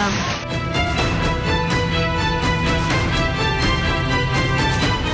Batam.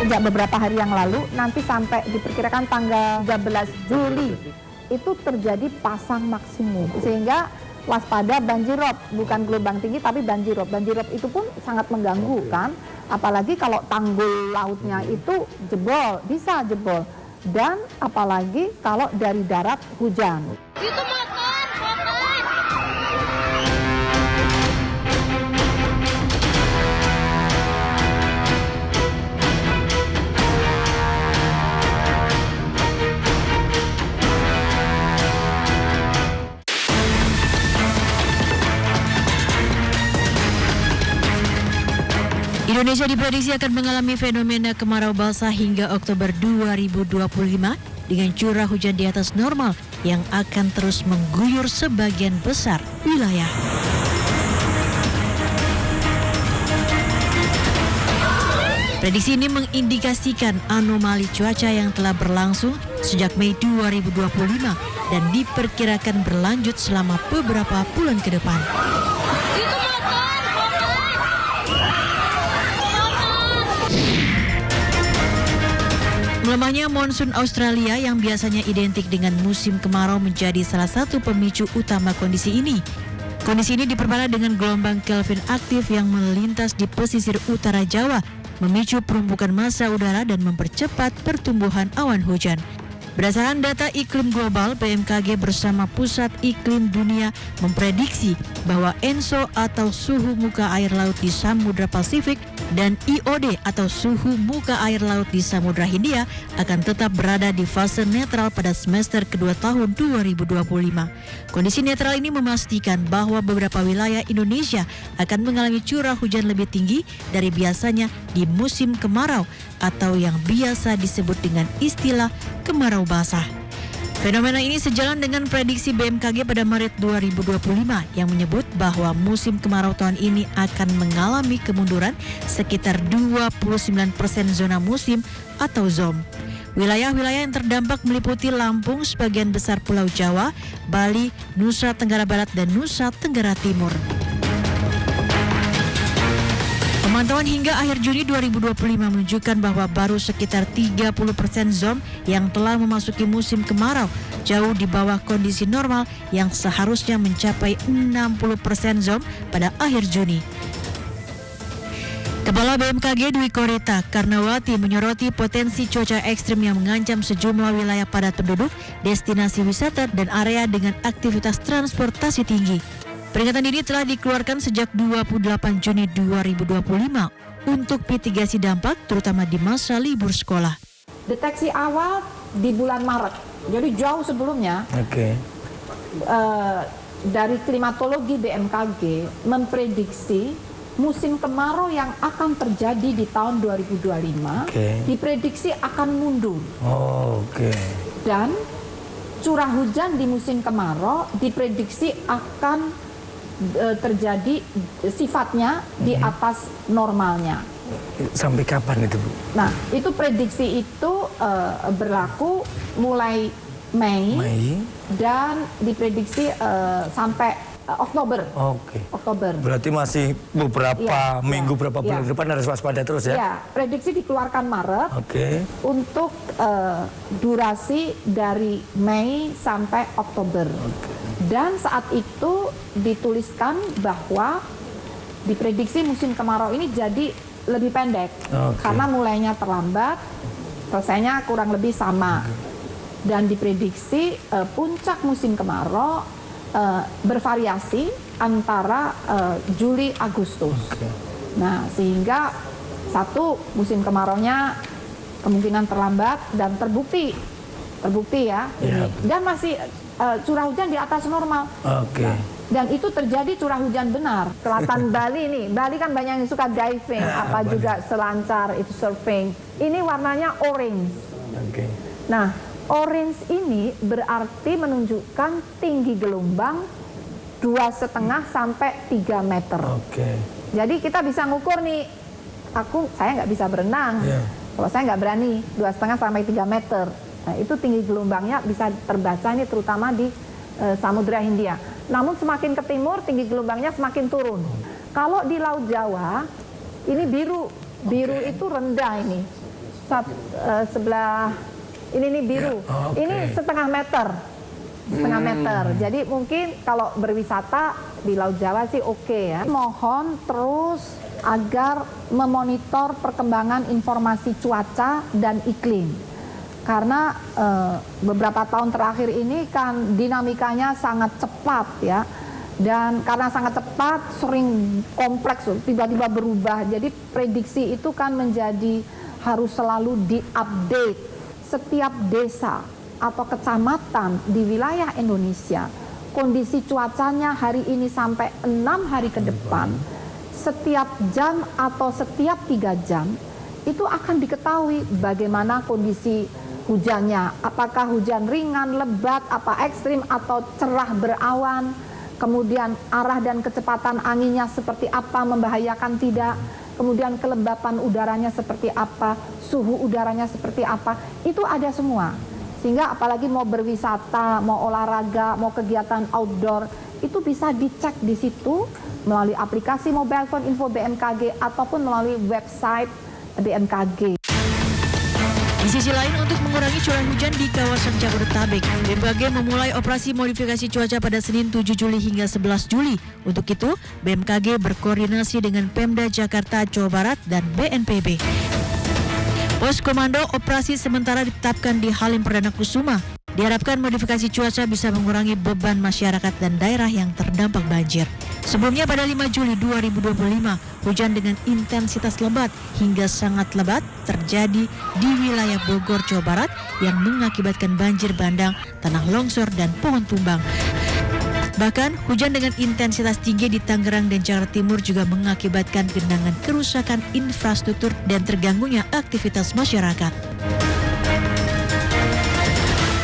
Sejak beberapa hari yang lalu, nanti sampai diperkirakan tanggal 13 Juli, itu terjadi pasang maksimum. Sehingga waspada banjirop, bukan gelombang tinggi tapi banjirop. Banjirop itu pun sangat mengganggu kan, apalagi kalau tanggul lautnya itu jebol, bisa jebol. Dan apalagi kalau dari darat hujan. Itu motor. Indonesia diprediksi akan mengalami fenomena kemarau basah hingga Oktober 2025 dengan curah hujan di atas normal yang akan terus mengguyur sebagian besar wilayah. Prediksi ini mengindikasikan anomali cuaca yang telah berlangsung sejak Mei 2025 dan diperkirakan berlanjut selama beberapa bulan ke depan. Melemahnya monsun Australia yang biasanya identik dengan musim kemarau menjadi salah satu pemicu utama kondisi ini. Kondisi ini diperparah dengan gelombang Kelvin aktif yang melintas di pesisir utara Jawa, memicu perumpukan massa udara dan mempercepat pertumbuhan awan hujan. Berdasarkan data iklim global, BMKG bersama Pusat Iklim Dunia memprediksi bahwa ENSO atau suhu muka air laut di Samudra Pasifik dan IOD atau suhu muka air laut di Samudra Hindia akan tetap berada di fase netral pada semester kedua tahun 2025. Kondisi netral ini memastikan bahwa beberapa wilayah Indonesia akan mengalami curah hujan lebih tinggi dari biasanya di musim kemarau atau yang biasa disebut dengan istilah kemarau basah. Fenomena ini sejalan dengan prediksi BMKG pada Maret 2025 yang menyebut bahwa musim kemarau tahun ini akan mengalami kemunduran sekitar 29% zona musim atau ZOM. Wilayah-wilayah yang terdampak meliputi Lampung, sebagian besar Pulau Jawa, Bali, Nusa Tenggara Barat, dan Nusa Tenggara Timur. Pemantauan hingga akhir Juni 2025 menunjukkan bahwa baru sekitar 30% ZOM yang telah memasuki musim kemarau, jauh di bawah kondisi normal yang seharusnya mencapai 60% ZOM pada akhir Juni. Kepala BMKG Dwi Korita Karnawati menyoroti potensi cuaca ekstrim yang mengancam sejumlah wilayah padat penduduk, destinasi wisata, dan area dengan aktivitas transportasi tinggi. Peringatan ini telah dikeluarkan sejak 28 Juni 2025 untuk mitigasi dampak terutama di masa libur sekolah. Deteksi awal di bulan Maret, jadi jauh sebelumnya. Dari klimatologi BMKG memprediksi musim kemarau yang akan terjadi di tahun 2025 diprediksi akan mundur. Dan curah hujan di musim kemarau diprediksi akan terjadi sifatnya di atas normalnya. Sampai kapan itu, Bu? Nah, itu prediksi itu berlaku mulai Mei dan diprediksi sampai Oktober. Oktober. Berarti masih beberapa minggu, beberapa bulan ke depan harus waspada terus ya? Iya, prediksi dikeluarkan Maret untuk durasi dari Mei sampai Oktober. Dan saat itu dituliskan bahwa diprediksi musim kemarau ini jadi lebih pendek karena mulainya terlambat, selesainya kurang lebih sama. Dan diprediksi puncak musim kemarau bervariasi antara Juli Agustus. Nah, sehingga satu musim kemaraunya kemungkinan terlambat dan terbukti ya ini. Dan masih curah hujan di atas normal. Dan itu terjadi curah hujan benar. Selatan Bali nih, Bali kan banyak yang suka diving, juga selancar, itu surfing. Ini warnanya orange. Nah, orange ini berarti menunjukkan tinggi gelombang 2,5 sampai 3 meter. Jadi kita bisa ngukur nih, saya nggak bisa berenang. Kalau saya nggak berani, 2,5 sampai 3 meter. Nah, itu tinggi gelombangnya bisa terbaca ini terutama di Samudra Hindia. namun semakin ke timur tinggi gelombangnya semakin turun. Kalau di Laut Jawa ini biru itu rendah ini. Sebelah ini biru, ini setengah meter. Jadi mungkin kalau berwisata di Laut Jawa sih oke ya. Mohon terus agar memonitor perkembangan informasi cuaca dan iklim. Karena beberapa tahun terakhir ini kan dinamikanya sangat cepat ya. Dan karena sangat cepat, sering kompleks, tiba-tiba berubah. Jadi prediksi itu kan menjadi harus selalu diupdate. Setiap desa atau kecamatan di wilayah Indonesia, kondisi cuacanya hari ini sampai 6 hari ke depan, setiap jam atau setiap 3 jam, itu akan diketahui bagaimana kondisi hujannya. Apakah hujan ringan, lebat, apa ekstrim, atau cerah berawan, kemudian arah dan kecepatan anginnya seperti apa, membahayakan tidak, kemudian kelembapan udaranya seperti apa, suhu udaranya seperti apa, itu ada semua. Sehingga apalagi mau berwisata, mau olahraga, mau kegiatan outdoor, itu bisa dicek di situ melalui aplikasi mobile phone info BMKG ataupun melalui website BMKG. Di sisi lain, untuk mengurangi curah hujan di kawasan Jabodetabek, BMKG memulai operasi modifikasi cuaca pada Senin 7 Juli hingga 11 Juli. Untuk itu, BMKG berkoordinasi dengan Pemda Jakarta, Jawa Barat, dan BNPB. Pos Komando Operasi sementara ditetapkan di Halim Perdana Kusuma. Diharapkan modifikasi cuaca bisa mengurangi beban masyarakat dan daerah yang terdampak banjir. Sebelumnya pada 5 Juli 2025, hujan dengan intensitas lebat hingga sangat lebat terjadi di wilayah Bogor, Jawa Barat yang mengakibatkan banjir bandang, tanah longsor, dan pohon tumbang. Bahkan, hujan dengan intensitas tinggi di Tangerang dan Jakarta Timur juga mengakibatkan genangan kerusakan infrastruktur dan terganggunya aktivitas masyarakat.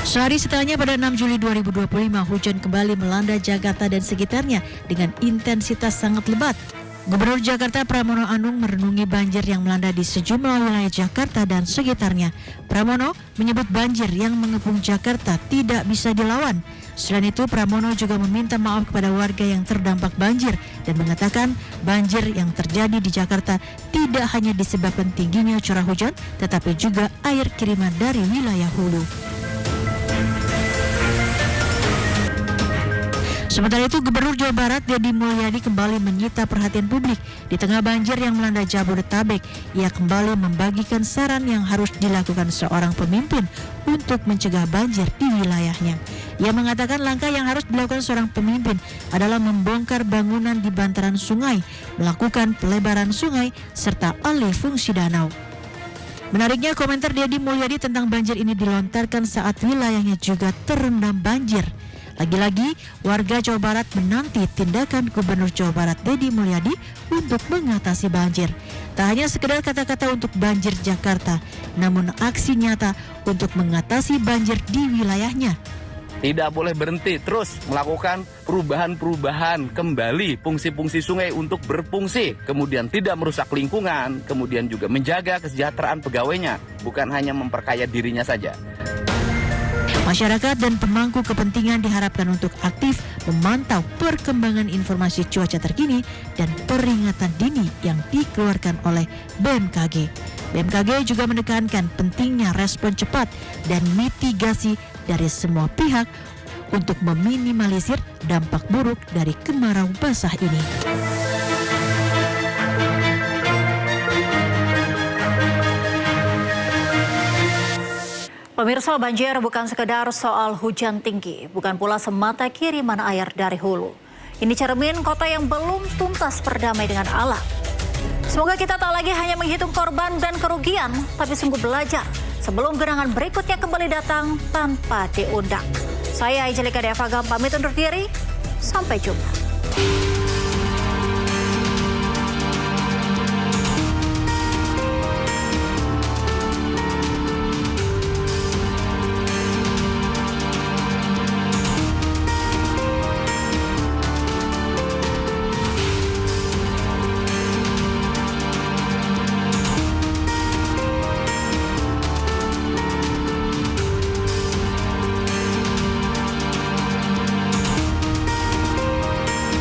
Sehari setelahnya pada 6 Juli 2025, hujan kembali melanda Jakarta dan sekitarnya dengan intensitas sangat lebat. Gubernur Jakarta Pramono Anung merenungi banjir yang melanda di sejumlah wilayah Jakarta dan sekitarnya. Pramono menyebut banjir yang mengepung Jakarta tidak bisa dilawan. Selain itu, Pramono juga meminta maaf kepada warga yang terdampak banjir dan mengatakan banjir yang terjadi di Jakarta tidak hanya disebabkan tingginya curah hujan, tetapi juga air kiriman dari wilayah hulu. Sementara itu, Gubernur Jawa Barat Deddy Mulyadi kembali menyita perhatian publik. Di tengah banjir yang melanda Jabodetabek, ia kembali membagikan saran yang harus dilakukan seorang pemimpin untuk mencegah banjir di wilayahnya. Ia mengatakan langkah yang harus dilakukan seorang pemimpin adalah membongkar bangunan di bantaran sungai, melakukan pelebaran sungai, serta alih fungsi danau. Menariknya, komentar Deddy Mulyadi tentang banjir ini dilontarkan saat wilayahnya juga terendam banjir. Lagi-lagi, warga Jawa Barat menanti tindakan Gubernur Jawa Barat Deddy Mulyadi untuk mengatasi banjir. Tak hanya sekedar kata-kata untuk banjir Jakarta, namun aksi nyata untuk mengatasi banjir di wilayahnya. Tidak boleh berhenti, terus melakukan perubahan-perubahan kembali fungsi-fungsi sungai untuk berfungsi, kemudian tidak merusak lingkungan, kemudian juga menjaga kesejahteraan pegawainya, bukan hanya memperkaya dirinya saja. Masyarakat dan pemangku kepentingan diharapkan untuk aktif memantau perkembangan informasi cuaca terkini dan peringatan dini yang dikeluarkan oleh BMKG. BMKG juga menekankan pentingnya respon cepat dan mitigasi dari semua pihak untuk meminimalisir dampak buruk dari kemarau basah ini. Pemirsa, banjir bukan sekedar soal hujan tinggi, bukan pula semata kiriman air dari hulu. Ini cermin kota yang belum tuntas berdamai dengan alam. Semoga kita tak lagi hanya menghitung korban dan kerugian, tapi sungguh belajar sebelum genangan berikutnya kembali datang tanpa diundang. Saya Angelika Devagam pamit undur diri, sampai jumpa.